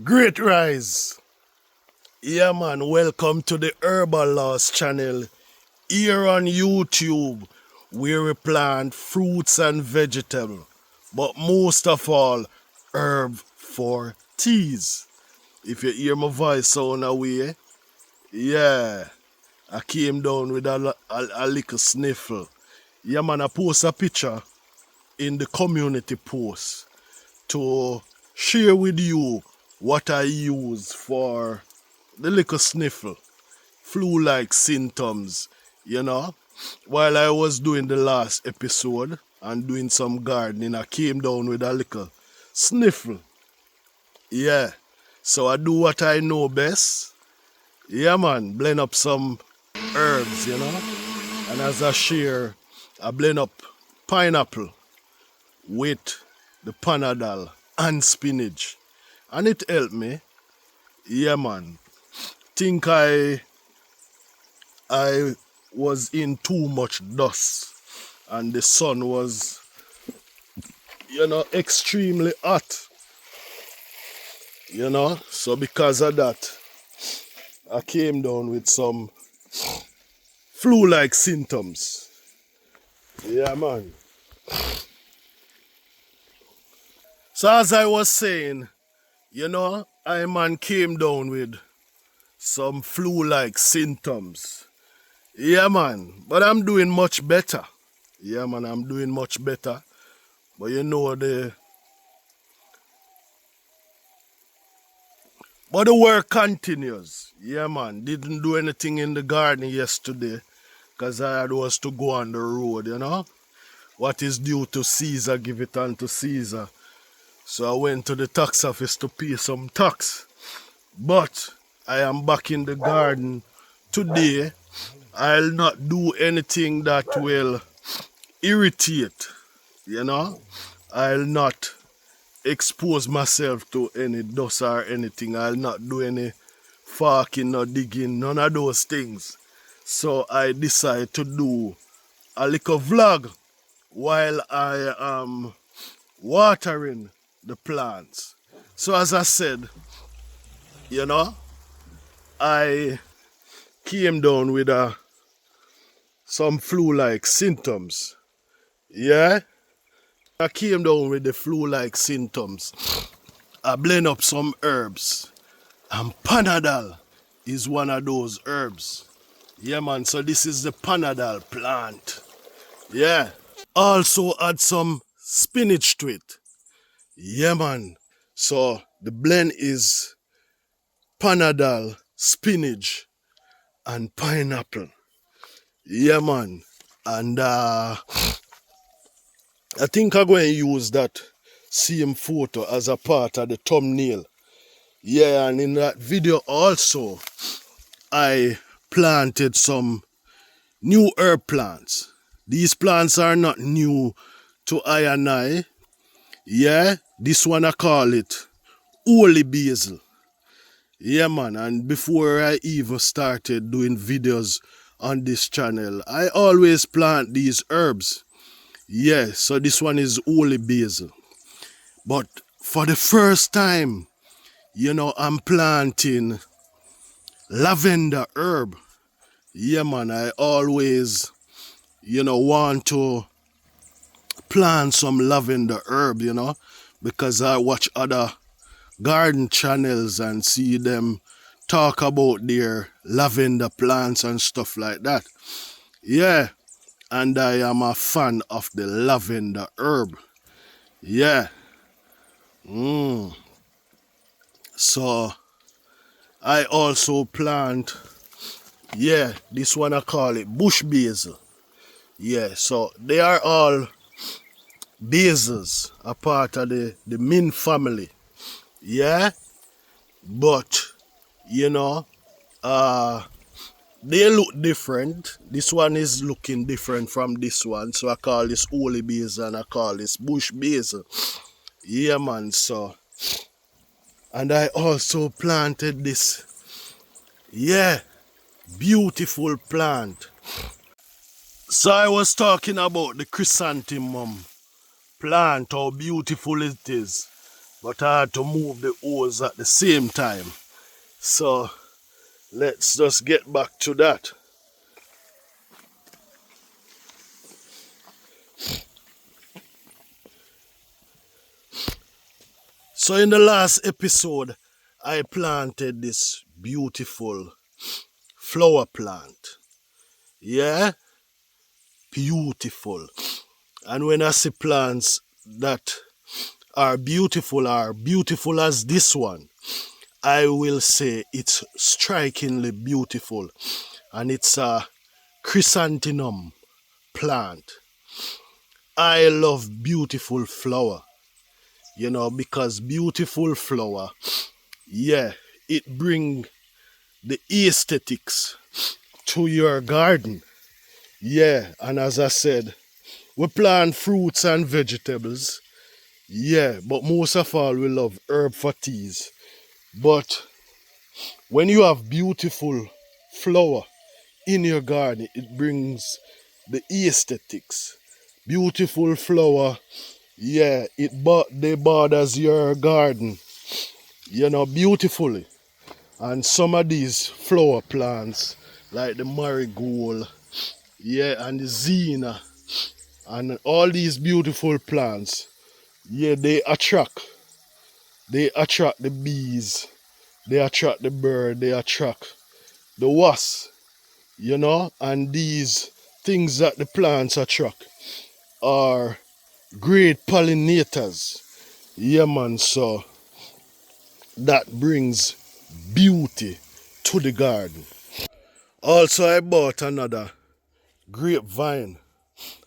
Great rise. Yeah man, welcome to the Herbal Laws channel here on YouTube where we plant fruits and vegetables, but most of all, herb for teas. If you hear my voice sound away, yeah, I came down with a little sniffle. Yeah man, I post a picture in the community post to share with you what I use for the little sniffle, flu-like symptoms, you know. While I was doing the last episode and doing some gardening, I came down with a little sniffle. Yeah. So I do what I know best. Yeah man, blend up some herbs, you know. And as I share, I blend up pineapple with the Panadol and spinach. And it helped me. Yeah man. Think I was in too much dust and the sun was, extremely hot. So because of that, I came down with some flu-like symptoms. Yeah man. So as I was saying, I came down with some flu-like symptoms. Yeah man, but I'm doing much better. Yeah man, I'm doing much better. But the work continues. Yeah man, didn't do anything in the garden yesterday because I was to go on the road, What is due to Caesar, give it unto Caesar. So I went to the tax office to pay some tax. But I am back in the garden today. I'll not do anything that will irritate, I'll not expose myself to any dust or anything. I'll not do any farking or digging, none of those things. So I decide to do a little vlog while I am watering the plants. So as I said, I came down with some flu-like symptoms. Yeah? I came down with the flu-like symptoms. I blend up some herbs. And Panadol is one of those herbs. Yeah man, so this is the Panadol plant. Yeah. Also add some spinach to it. Yeah man. So the blend is Panadol, spinach, and pineapple. Yeah man. And I think I'm going to use that same photo as a part of the thumbnail. Yeah, and in that video also, I planted some new herb plants. These plants are not new to I and I. Yeah, this one I call it holy basil. Yeah man, and before I even started doing videos on this channel, I always plant these herbs. Yeah, so this one is holy basil. But for the first time, I'm planting lavender herb. Yeah man, I always, want to plant some lavender herb, because I watch other garden channels and see them talk about their lavender plants and stuff like that. Yeah, and I am a fan of the lavender herb. Yeah. So I also plant, this one I call it bush basil. Yeah, so they are all basils, a part of the mint family. Yeah, but they look different. This one is looking different from this one, so I call this holy basil and I call this bush basil. Yeah man, so, and I also planted this, beautiful plant. So I was talking about the chrysanthemum plant, how beautiful it is. but I had to move the hose at the same time. So let's just get back to that. So in the last episode, I planted this beautiful flower plant. Yeah, beautiful. And when I see plants that are beautiful as this one, I will say it's strikingly beautiful. And it's a chrysanthemum plant. I love beautiful flower, because beautiful flower, yeah, it bring the aesthetics to your garden. Yeah, and as I said, we plant fruits and vegetables. Yeah, but most of all, we love herb for teas. But when you have beautiful flower in your garden, it brings the aesthetics. Beautiful flower, yeah, they borders your garden, beautifully. And some of these flower plants, like the marigold, yeah, and the zinnia, and all these beautiful plants, yeah, they attract the bees, they attract the bird, they attract the wasp, and these things that the plants attract are great pollinators. Yeah, man, so that brings beauty to the garden. Also, I bought another grapevine.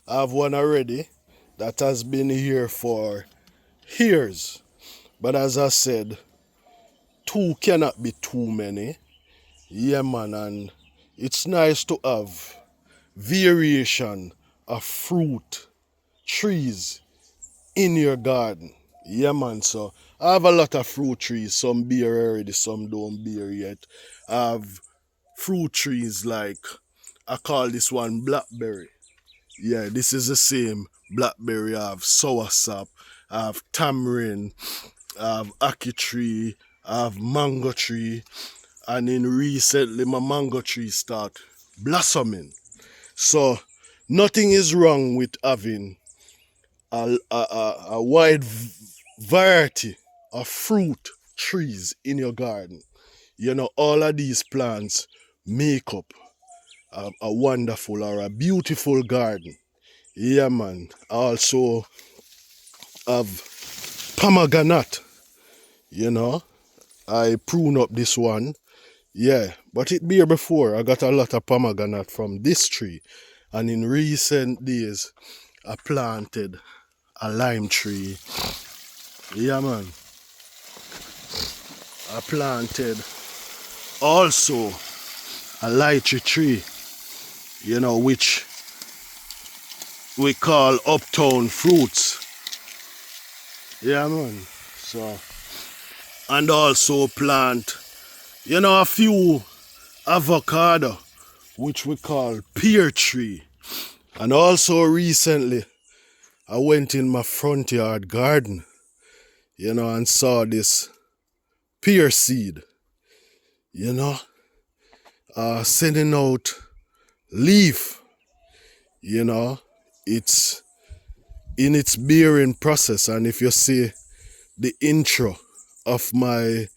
I have one already that has been here for years. But as I said, two cannot be too many. Yeah, man, and it's nice to have variation of fruit trees in your garden. Yeah, man, so I have a lot of fruit trees. Some bear already, some don't bear yet. I have fruit trees like, I call this one blackberry. Yeah, this is the same blackberry. I have soursop, I have tamarind, I have ackee tree, I have mango tree, and in recently my mango tree start blossoming. So nothing is wrong with having a wide variety of fruit trees in your garden. All of these plants make up a wonderful or a beautiful garden. Yeah, man. I also have pomegranate. I prune up this one. Yeah, but it bear before. I got a lot of pomegranate from this tree. And in recent days, I planted a lime tree. Yeah, man. I planted also a lychee tree, which we call uptown fruits. Yeah, man. So, and also plant, a few avocado, which we call pear tree. And also recently, I went in my front yard garden, and saw this pear seed, sending out leaf, it's in its bearing process. And if you see the intro of my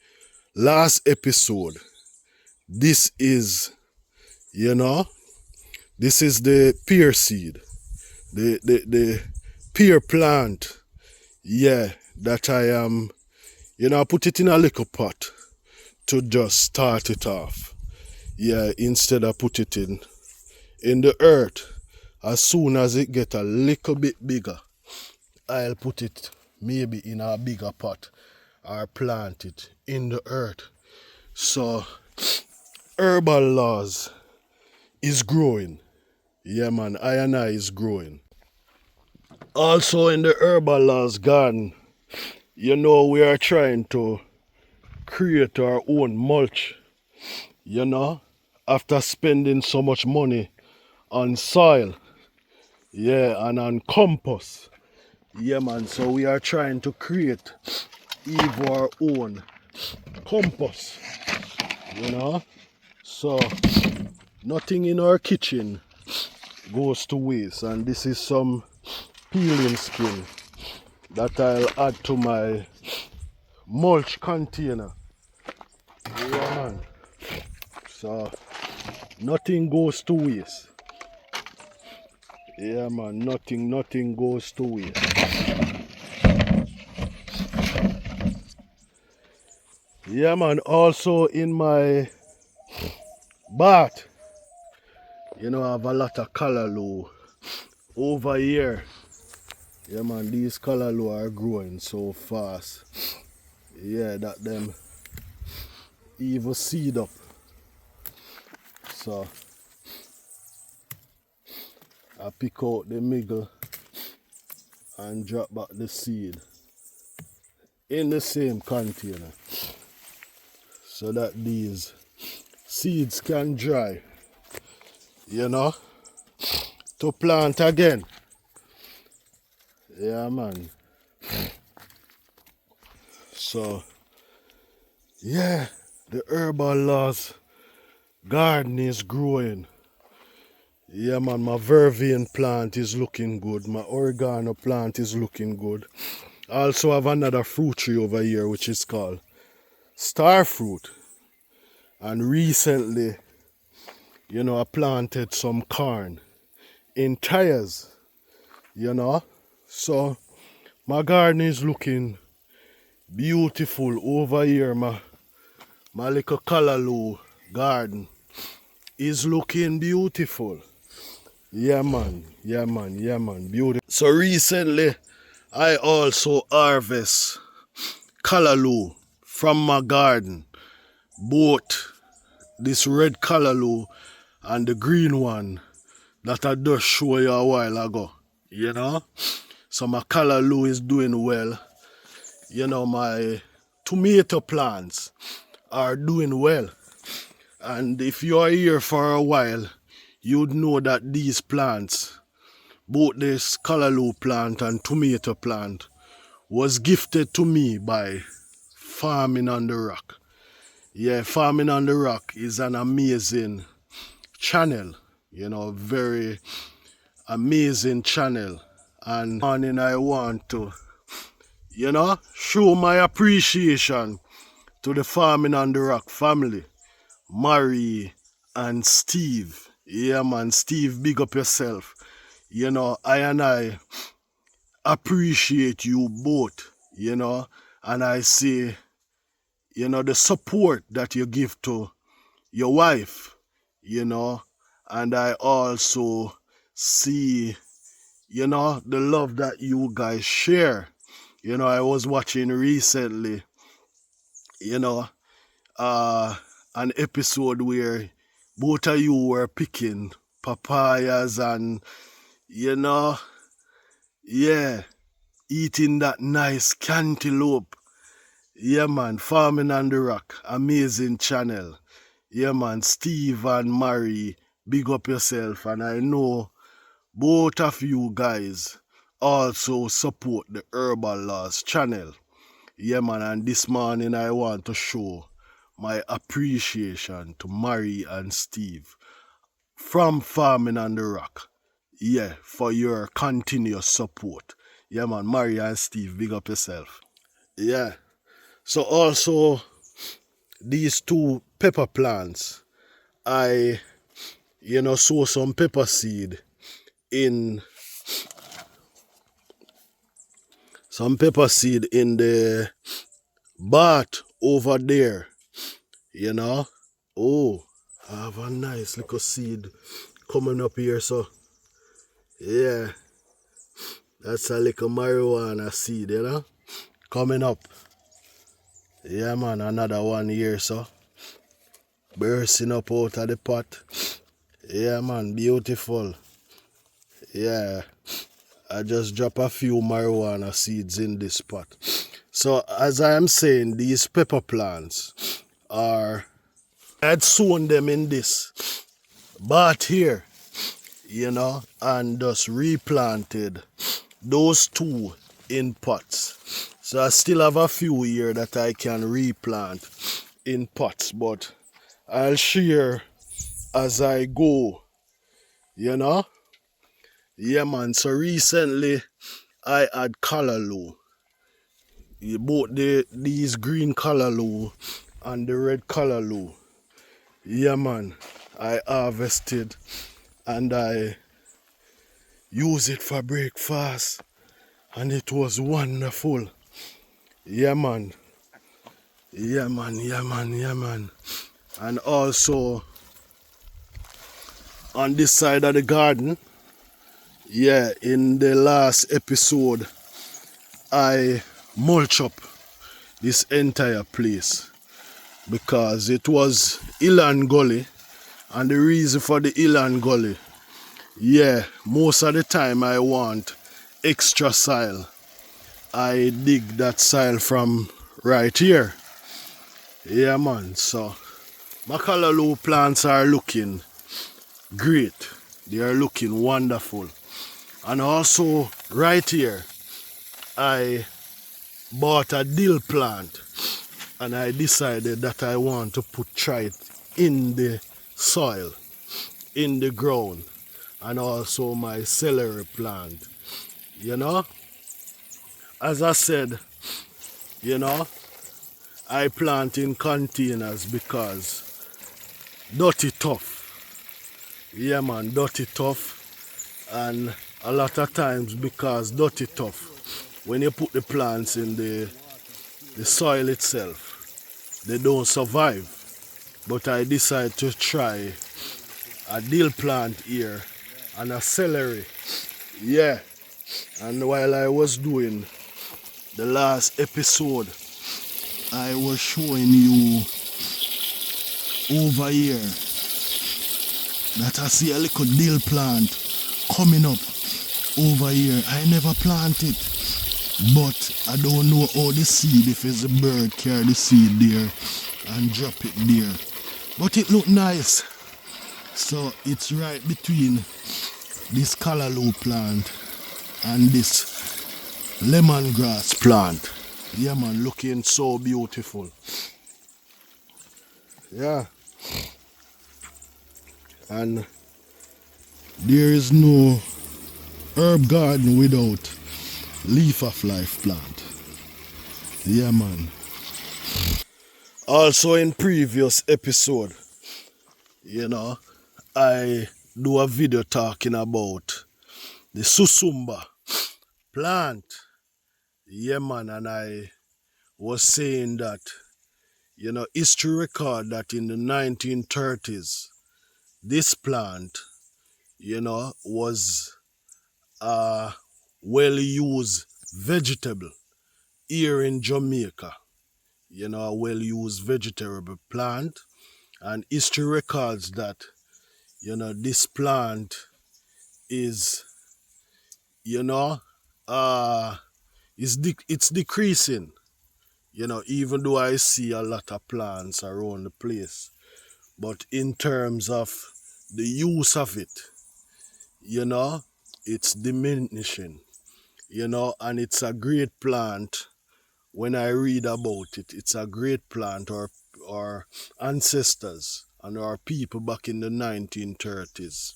last episode, this is, this is the pear seed, the pear plant, yeah, that I am, I put it in a little pot to just start it off. Yeah, instead of put it in the earth. As soon as it get a little bit bigger, I'll put it maybe in a bigger pot or plant it in the earth. So herbal laws is growing. Yeah, man, I and I is growing. Also in the herbal laws garden, we are trying to create our own mulch. After spending so much money on soil, yeah, and on compost. Yeah, man, so we are trying to create Eve our own compost, you know. So nothing in our kitchen goes to waste, and this is some peeling skin that I'll add to my mulch container. Yeah, man. So nothing goes to waste. Yeah, man, nothing goes to waste. Yeah, man, also in my bath, you know, I have a lot of callaloo over here. Yeah, man, these callaloo are growing so fast. Yeah, that them even seed up. So I pick out the middle and drop back the seed in the same container so that these seeds can dry, you know, to plant again. Yeah, man. So yeah, the herbal laws garden is growing. Yeah, man, my vervain plant is looking good. My oregano plant is looking good. I also have another fruit tree over here which is called star fruit. And recently, you know, I planted some corn in tires, you know. So my garden is looking beautiful over here. My little callaloo garden is looking beautiful. Yeah, man. Yeah, man. Yeah, man. Beautiful. So recently, I also harvest callaloo from my garden. Both this red callaloo and the green one that I just showed you a while ago. You know? So my callaloo is doing well. You know, my tomato plants are doing well. And if you are here for a while, you'd know that these plants, both this callaloo plant and tomato plant, was gifted to me by Farming on the Rock. Yeah, Farming on the Rock is an amazing channel, you know, very amazing channel. And morning I want to, you know, show my appreciation to the Farming on the Rock family, Mary and Steve. Yeah, man, Steve, big up yourself. You know, I appreciate you both, you know, and I say, you know, the support that you give to your wife, you know, and I also see, you know, the love that you guys share. You know, I was watching recently, you know, an episode where both of you were picking papayas and, you know, yeah, eating that nice cantaloupe. Yeah, man, Farming on the Rock, amazing channel. Yeah, man, Steve and Mary, big up yourself. And I know both of you guys also support the Herbal Laws channel. Yeah, man, and this morning I want to show my appreciation to Mary and Steve from Farming on the Rock. Yeah, for your continuous support. Yeah, man, Mary and Steve, big up yourself. Yeah. So also, these two pepper plants, I, you know, sow some pepper seed in the bath over there, you know. Oh, I have a nice little seed coming up here, so yeah, that's a little marijuana seed, you know, coming up. Yeah, man, another one here, so bursting up out of the pot. Yeah, man, beautiful. Yeah, I just drop a few marijuana seeds in this pot. So as I am saying, these pepper plants are, I had sown them in this bath here, you know, and just replanted those two in pots. So I still have a few here that I can replant in pots, but I'll share as I go, you know? Yeah, man. So recently I had callaloo. Both these green callaloo and the red callaloo. Yeah, man. I harvested and I use it for breakfast and it was wonderful. Yeah, man. Yeah, man. Yeah, man. Yeah, man. And also on this side of the garden, yeah, in the last episode, I mulch up this entire place because it was hill and gully, and the reason for the hill and gully, yeah, most of the time I want extra soil. I dig that soil from right here. Yeah, man. So my callaloo plants are looking great. They are looking wonderful. And also right here, I bought a dill plant and I decided that I want to try it in the soil, in the ground, and also my celery plant. You know, as I said, you know, I plant in containers because dirty tough. Yeah, man, dirty tough. And a lot of times because dirty tough, when you put the plants in the soil itself, they don't survive. But I decided to try a dill plant here and a celery. Yeah. And while I was doing the last episode, I was showing you over here that I see a little dill plant coming up over here. I never planted, but I don't know how the seed, if it's a bird, carry the seed there and drop it there. But it look nice. So it's right between this callaloo plant and this lemongrass plant. Yeah, man, looking so beautiful. Yeah. And there is no herb garden without leaf of life plant. Yeah, man. Also in previous episode, you know, I do a video talking about the susumba plant. Yeah, man, and I was saying that, you know, history record that in the 1930s, this plant, you know, was a well-used vegetable here in Jamaica. You know, a well-used vegetable plant. And history records that, you know, this plant is, you know, it's decreasing. You know, even though I see a lot of plants around the place. But in terms of the use of it, you know, it's diminishing. You know, and it's a great plant. When I read about it, it's a great plant. Our ancestors and our people back in the 1930s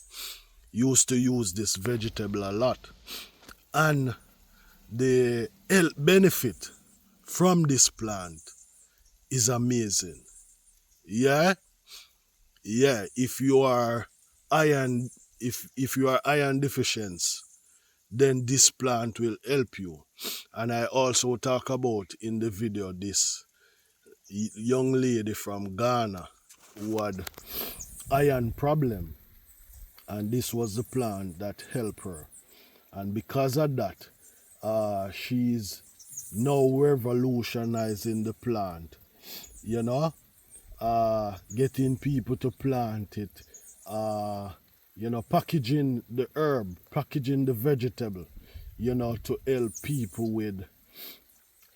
used to use this vegetable a lot. And the health benefit from this plant is amazing. Yeah? Yeah, if you are iron if you are iron deficient, then this plant will help you. And I also talk about in the video this young lady from Ghana who had iron problem, and this was the plant that helped her. And because of that, she's now revolutionizing the plant, you know, getting people to plant it, you know, packaging the herb, packaging the vegetable, you know, to help people with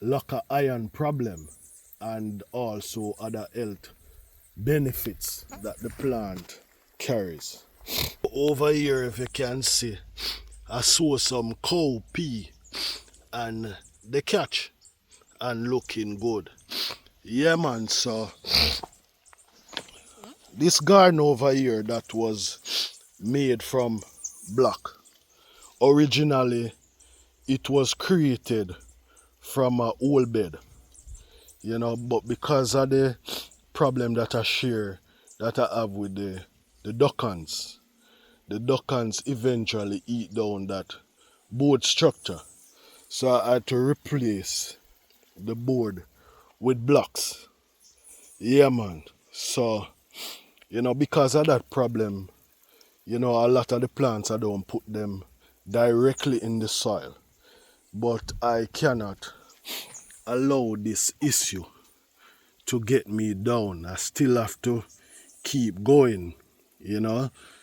lack of iron problem and also other health benefits that the plant carries. Over here, if you can see, I saw some cow pea and the catch. and looking good. Yeah, man, so this garden over here that was made from block. Originally, it was created from a old bed, but because of the problem that I share, that I have with the duckans, the duckans eventually eat down that board structure. So I had to replace the board with blocks. Yeah, man. So, because of that problem, a lot of the plants I don't put them directly in the soil. But I cannot allow this issue to get me down. I still have to keep going.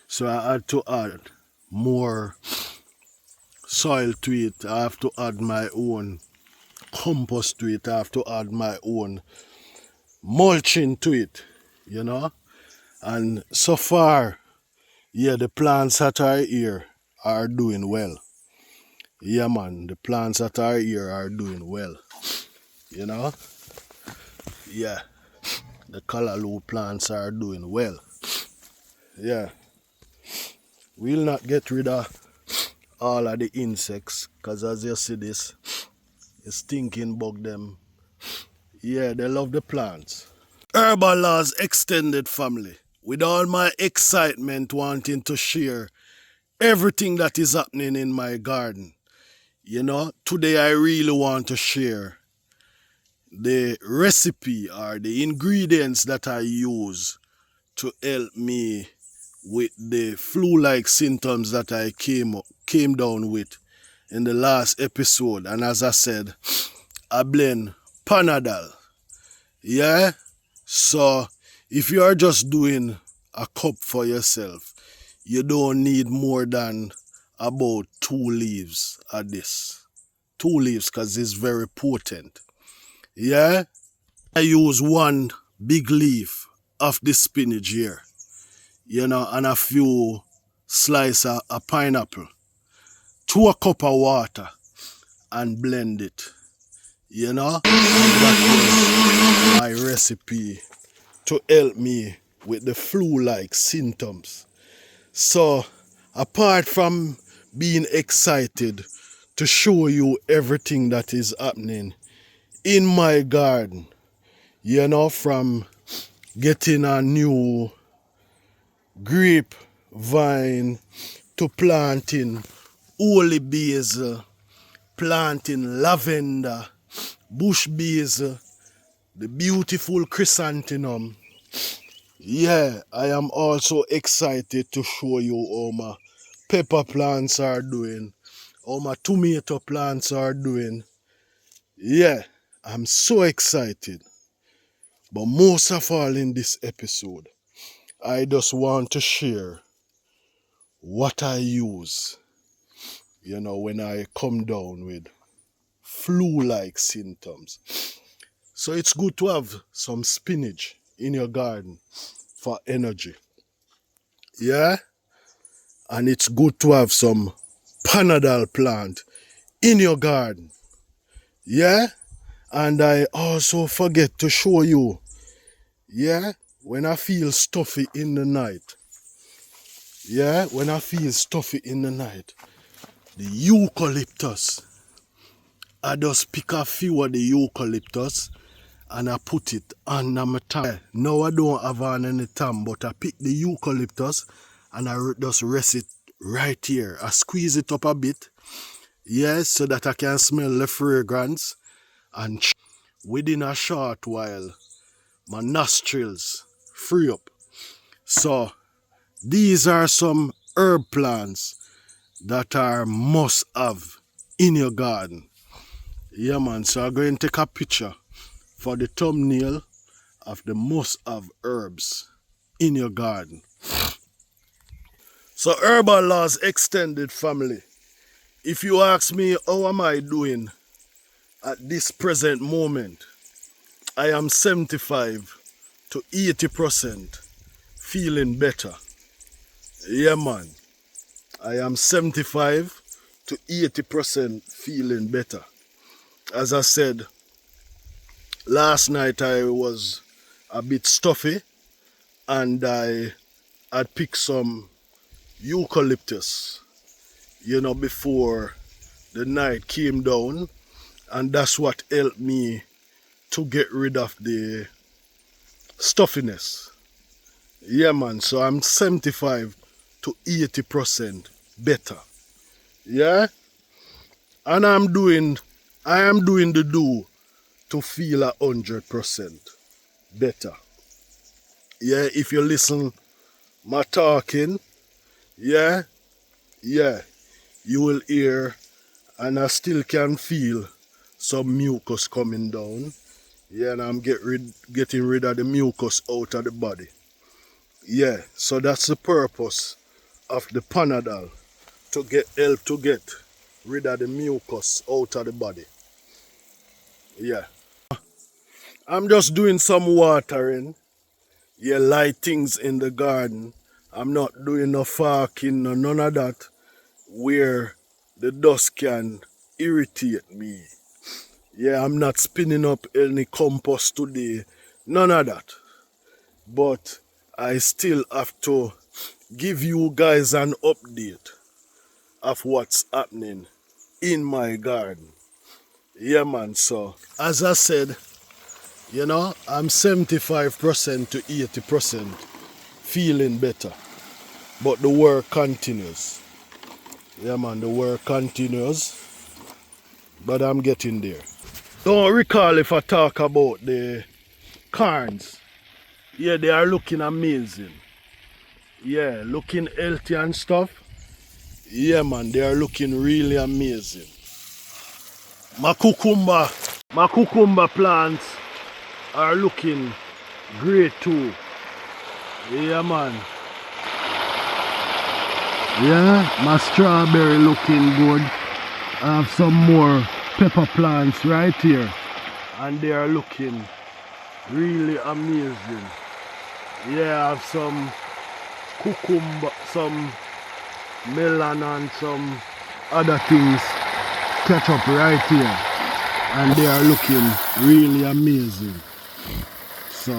So I had to add more soil to it. I have to add my own compost to it. I have to add my own mulching to it. And so far, yeah, the plants that are here are doing well. Yeah, man, the plants that are here are doing well. Yeah, the callaloo plants are doing well. Yeah, we'll not get rid of all of the insects, because as you see this, the stinking bug them. Yeah, they love the plants. Herbal Laws extended family, with all my excitement wanting to share everything that is happening in my garden. Today I really want to share the recipe or the ingredients that I use to help me with the flu-like symptoms that I came down with in the last episode. And as I said, I blend Panadol. Yeah? So if you are just doing a cup for yourself, you don't need more than about 2 leaves of this. 2 leaves, because it's very potent. Yeah? I use 1 big leaf of the spinach here, and a few slices of pineapple to a cup of water and blend it, and that was my recipe to help me with the flu-like symptoms. So, apart from being excited to show you everything that is happening in my garden, from getting a new grape vine to planting holy basil, planting lavender, bush basil, the beautiful chrysanthemum. Yeah, I am also excited to show you how my pepper plants are doing, how my tomato plants are doing. Yeah, I'm so excited. But most of all in this episode, I just want to share what I use, when I come down with flu-like symptoms. So it's good to have some spinach in your garden for energy. Yeah? And it's good to have some Panadol plant in your garden. Yeah? And I also forget to show you, yeah, when I feel stuffy in the night. Yeah, when I feel stuffy in the night, the eucalyptus. I just pick a few of the eucalyptus and I put it under my tongue. Now I don't have on any tongue, but I pick the eucalyptus and I just rest it right here. I squeeze it up a bit, yes, so that I can smell the fragrance, and within a short while, my nostrils free up. So these are some herb plants that are must have in your garden. Yeah, man, so I'm going to take a picture for the thumbnail of the must have herbs in your garden. So Herbal Laws extended family, if you ask me how am I doing at this present moment, I am 75 to 80% feeling better. Yeah, man. I am 75 to 80% feeling better. As I said, Last night I was a bit stuffy and I had picked some eucalyptus, before the night came down, and that's what helped me to get rid of the stuffiness. Yeah, man, so I'm 75 to 80% better. Yeah? And I am doing the do to feel 100% better. Yeah, if you listen my talking, yeah, you will hear, and I still can feel some mucus coming down. Yeah, and I'm getting rid of the mucus out of the body. Yeah, so that's the purpose of the Panadol, to help to get rid of the mucus out of the body. Yeah. I'm just doing some watering. Yeah, light things in the garden. I'm not doing no farking, no none of that, where the dust can irritate me. Yeah, I'm not spinning up any compost today. None of that. But I still have to give you guys an update of what's happening in my garden. Yeah, man, so as I said, I'm 75% to 80% feeling better. But the work continues. Yeah, man, the work continues. But I'm getting there. Don't recall if I talk about the corns. Yeah, they are looking amazing. Yeah, looking healthy and stuff. Yeah, man, they are looking really amazing. My cucumber plants are looking great too. Yeah, man. Yeah, my strawberry looking good. I have some more pepper plants right here, and they are looking really amazing. Yeah, I have some cucumber, some melon and some other things catch up right here, and they are looking really amazing. So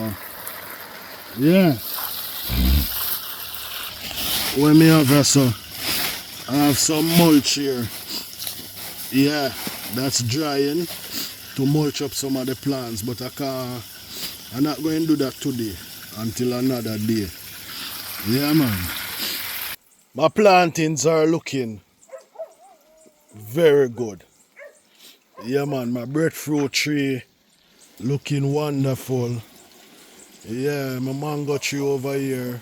yeah, when me have so I have some mulch here. Yeah, that's drying to mulch up some of the plants, but I'm not going to do that today until another day. Yeah, man. My plantings are looking very good. Yeah, man, my breadfruit tree looking wonderful. Yeah, my mango tree over here.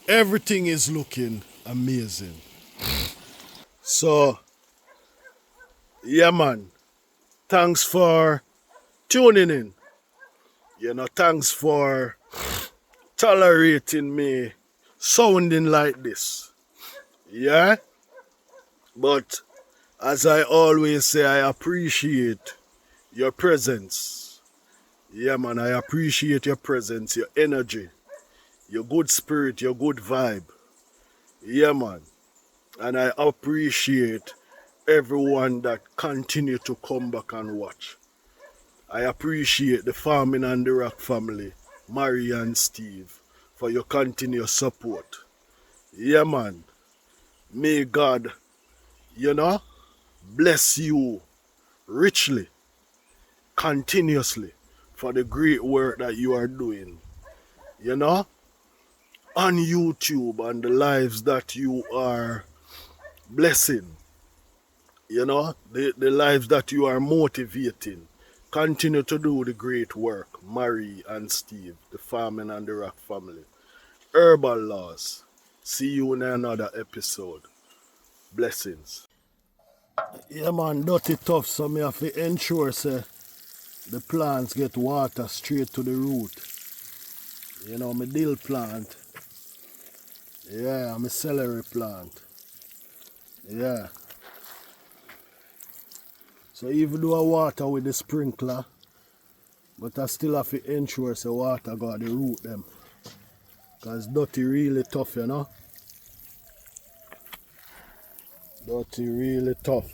Everything is looking amazing. So, yeah, man, thanks for tuning in. Thanks for tolerating me sounding like this. Yeah? But as I always say, I appreciate your presence. Yeah, man, I appreciate your presence, your energy, your good spirit, your good vibe. Yeah, man. And I appreciate everyone that continue to come back and watch. I appreciate the Farming and the Rock family, Mary and Steve, for your continuous support. Yeah, man. May God, bless you richly, continuously, for the great work that you are doing, on YouTube, and the lives that you are blessing, the lives that you are motivating. Continue to do the great work, Mary and Steve, the Farming and the Rock family. Herbal Laws. See you in another episode. Blessings. Yeah, man, dirty tough, so me have to ensure say the plants get water straight to the root. My dill plant. Yeah, my celery plant. Yeah. So even though I water with the sprinkler, but I still have to ensure the water got the root them. Because dirty really tough, Dirty really tough.